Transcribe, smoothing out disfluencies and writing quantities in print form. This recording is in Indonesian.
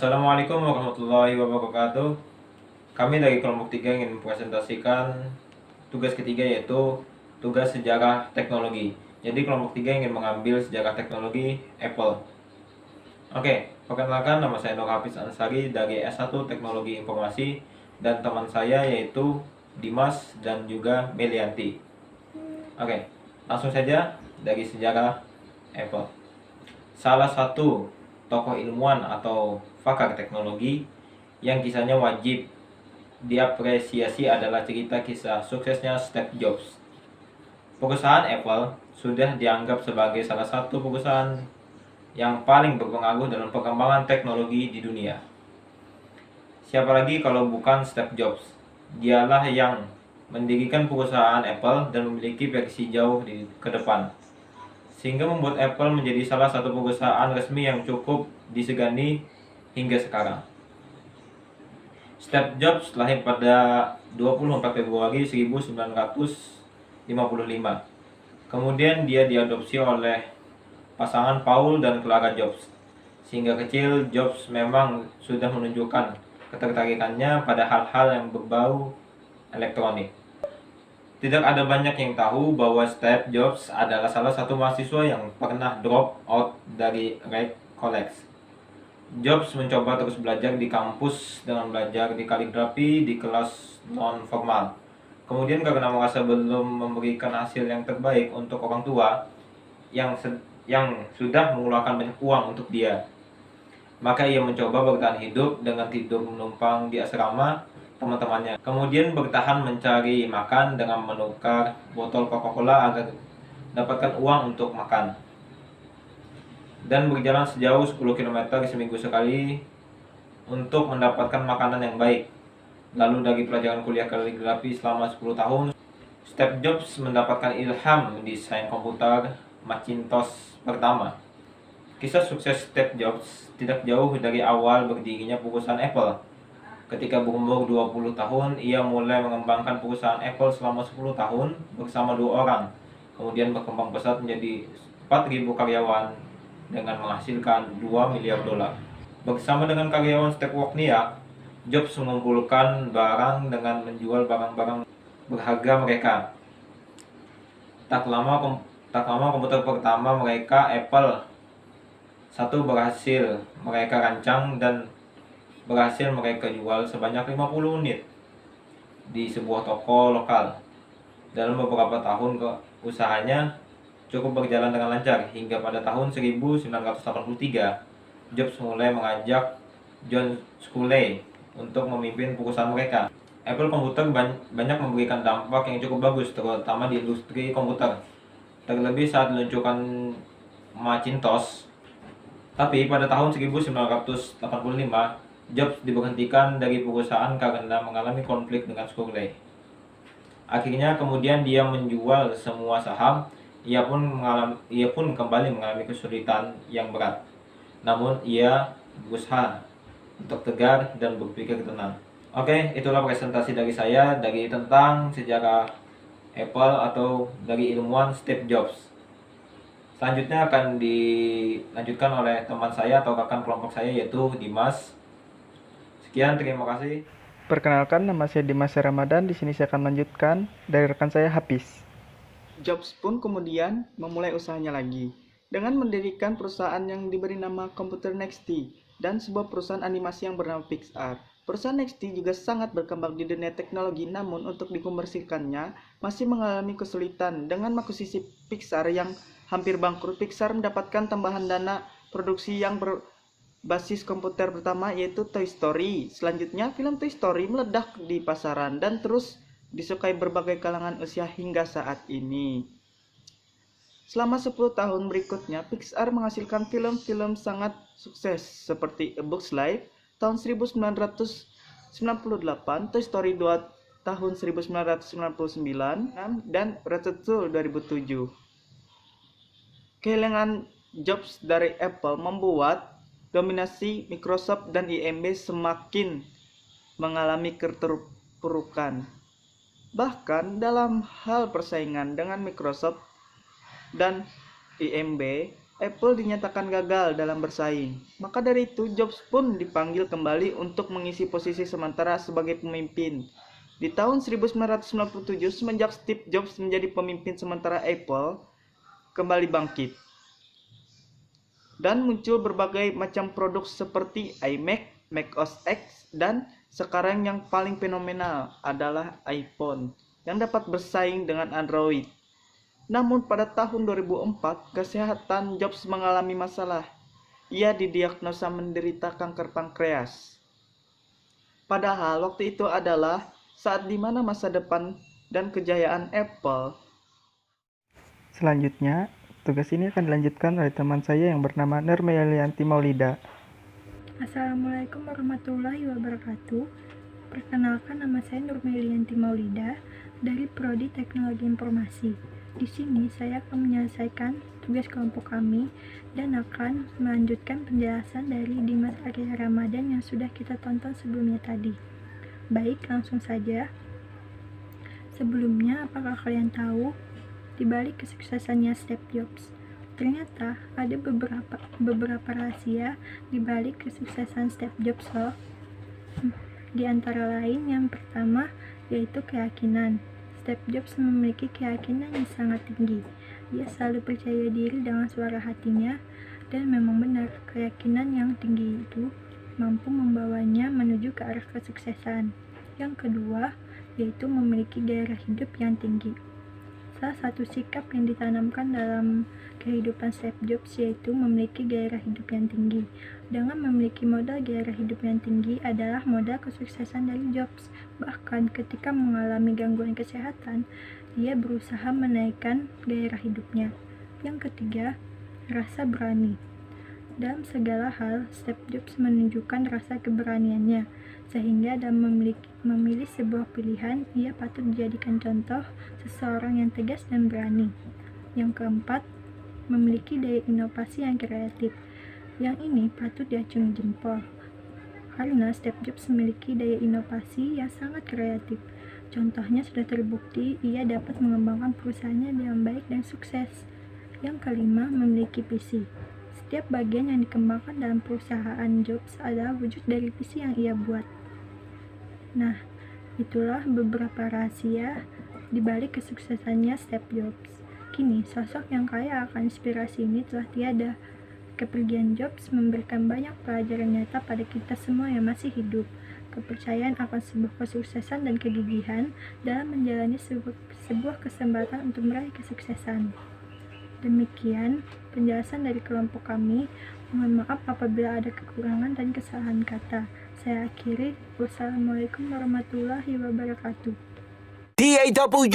Assalamualaikum warahmatullahi wabarakatuh. Kami dari kelompok 3 ingin mempresentasikan tugas ketiga, yaitu tugas sejarah teknologi. Jadi kelompok 3 ingin mengambil sejarah teknologi Apple. Oke, perkenalkan, nama saya Nur Hafiz Ansari dari S1 Teknologi Informasi, dan teman saya yaitu Dimas dan juga Melianti. Oke, langsung saja dari sejarah Apple. Salah satu tokoh ilmuwan atau pakar teknologi yang kisahnya wajib diapresiasi adalah cerita kisah suksesnya Steve Jobs. Perusahaan Apple sudah dianggap sebagai salah satu perusahaan yang paling berpengaruh dalam perkembangan teknologi di dunia. Siapa lagi kalau bukan Steve Jobs? Dialah yang mendirikan perusahaan Apple dan memiliki versi jauh ke depan, sehingga membuat Apple menjadi salah satu perusahaan resmi yang cukup disegani hingga sekarang. Steve Jobs lahir pada 24 Februari 1955. Kemudian dia diadopsi oleh pasangan Paul dan Clara Jobs. Sehingga kecil, Jobs memang sudah menunjukkan ketertarikannya pada hal-hal yang berbau elektronik. Tidak ada banyak yang tahu bahwa Steve Jobs adalah salah satu mahasiswa yang pernah drop out dari Reed College. Jobs mencoba terus belajar di kampus dengan belajar di kaligrafi di kelas non-formal. Kemudian karena merasa belum memberikan hasil yang terbaik untuk orang tua yang sudah mengeluarkan banyak uang untuk dia, maka ia mencoba bertahan hidup dengan tidur menumpang di asrama teman-temannya. Kemudian bertahan mencari makan dengan menukar botol Coca-Cola agar dapatkan uang untuk makan. Dan berjalan sejauh 10 km seminggu sekali untuk mendapatkan makanan yang baik. Lalu dari pelajaran kuliah kaligrafi selama 10 tahun, Steve Jobs mendapatkan ilham mendesain komputer Macintosh pertama. Kisah sukses Steve Jobs tidak jauh dari awal berdirinya perusahaan Apple. Ketika berumur 20 tahun, ia mulai mengembangkan perusahaan Apple selama 10 tahun bersama 2 orang. Kemudian berkembang pesat menjadi 4.000 karyawan dengan menghasilkan 2 miliar dolar. Bersama dengan karyawan Steve Wozniak, Jobs mengumpulkan barang dengan menjual barang-barang berharga mereka. Tak lama komputer pertama mereka, Apple I, berhasil mereka rancang dan berhasil mereka jual sebanyak 50 unit di sebuah toko lokal. Dalam beberapa tahun usahanya cukup berjalan dengan lancar, hingga pada tahun 1983 Jobs mulai mengajak John Sculley untuk memimpin perusahaan mereka. Apple Computer banyak memberikan dampak yang cukup bagus, terutama di industri komputer, terlebih saat diluncurkan Macintosh. Tapi pada tahun 1985 Jobs diberhentikan dari perusahaan karena mengalami konflik dengan Sculley. Akhirnya kemudian dia menjual semua saham. Ia pun kembali mengalami kesulitan yang berat. Namun ia berusaha untuk tegar dan berpikir tenang. Oke, itulah presentasi dari saya tentang sejarah Apple atau dari ilmuwan Steve Jobs. Selanjutnya akan dilanjutkan oleh teman saya atau rekan kelompok saya, yaitu Dimas. Sekian, terima kasih. Perkenalkan, nama saya Dimas Ramadan. Di sini saya akan melanjutkan dari rekan saya Hafiz. Jobs pun kemudian memulai usahanya lagi dengan mendirikan perusahaan yang diberi nama Computer Nexty dan sebuah perusahaan animasi yang bernama Pixar. Perusahaan Nexty juga sangat berkembang di dunia teknologi, namun untuk dikomersilkannya masih mengalami kesulitan. Dengan akuisisi Pixar yang hampir bangkrut, Pixar mendapatkan tambahan dana produksi yang berbasis komputer pertama, yaitu Toy Story. Selanjutnya, film Toy Story meledak di pasaran dan terus disukai berbagai kalangan usia hingga saat ini. Selama 10 tahun berikutnya, Pixar menghasilkan film-film sangat sukses seperti A Bug's Life tahun 1998, Toy Story 2 tahun 1999, dan Ratatouille 2007. Kehilangan Jobs dari Apple membuat dominasi Microsoft dan IMB semakin mengalami keterpurukan. Bahkan dalam hal persaingan dengan Microsoft dan IMB, Apple dinyatakan gagal dalam bersaing. Maka dari itu, Jobs pun dipanggil kembali untuk mengisi posisi sementara sebagai pemimpin. Di tahun 1997, semenjak Steve Jobs menjadi pemimpin sementara Apple, kembali bangkit. Dan muncul berbagai macam produk seperti iMac, Mac OS X, dan sekarang yang paling fenomenal adalah iPhone, yang dapat bersaing dengan Android. Namun pada tahun 2004, kesehatan Jobs mengalami masalah. Ia didiagnosa menderita kanker pankreas. Padahal waktu itu adalah saat dimana masa depan dan kejayaan Apple. Selanjutnya, tugas ini akan dilanjutkan oleh teman saya yang bernama Nurmelianti Maulida. Assalamualaikum warahmatullahi wabarakatuh. Perkenalkan, nama saya Nurmelianti Maulida dari Prodi Teknologi Informasi. Di sini saya akan menyelesaikan tugas kelompok kami dan akan melanjutkan penjelasan dari Dimas Arya Ramadan yang sudah kita tonton sebelumnya tadi. Baik, langsung saja. Sebelumnya, apakah kalian tahu di balik kesuksesannya Steve Jobs? Ternyata ada beberapa rahasia di balik kesuksesan Steve Jobs loh. Di antara lain, yang pertama yaitu keyakinan. Steve Jobs memiliki keyakinan yang sangat tinggi. Ia selalu percaya diri dengan suara hatinya, dan memang benar, keyakinan yang tinggi itu mampu membawanya menuju ke arah kesuksesan. Yang kedua, yaitu memiliki gairah hidup yang tinggi. Salah satu sikap yang ditanamkan dalam kehidupan Steve Jobs yaitu memiliki gairah hidup yang tinggi. Dengan memiliki modal gairah hidup yang tinggi adalah modal kesuksesan dari Jobs. Bahkan ketika mengalami gangguan kesehatan, dia berusaha menaikkan gairah hidupnya. Yang ketiga, rasa berani. Dalam segala hal, Steve Jobs menunjukkan rasa keberaniannya, sehingga dalam memilih sebuah pilihan, ia patut dijadikan contoh seseorang yang tegas dan berani. Yang keempat, memiliki daya inovasi yang kreatif. Yang ini patut diacungi jempol, karena Steve Jobs memiliki daya inovasi yang sangat kreatif. Contohnya sudah terbukti, ia dapat mengembangkan perusahaannya dengan baik dan sukses. Yang kelima, memiliki visi. Setiap bagian yang dikembangkan dalam perusahaan Jobs adalah wujud dari visi yang ia buat. Nah, itulah beberapa rahasia di balik kesuksesannya Steve Jobs. Kini, sosok yang kaya akan inspirasi ini telah tiada. Kepergian Jobs memberikan banyak pelajaran nyata pada kita semua yang masih hidup. Kepercayaan akan sebuah kesuksesan dan kegigihan dalam menjalani sebuah kesempatan untuk meraih kesuksesan. Demikian penjelasan dari kelompok kami. Mohon maaf apabila ada kekurangan dan kesalahan kata. Saya akhiri. Wassalamualaikum warahmatullahi wabarakatuh. DAW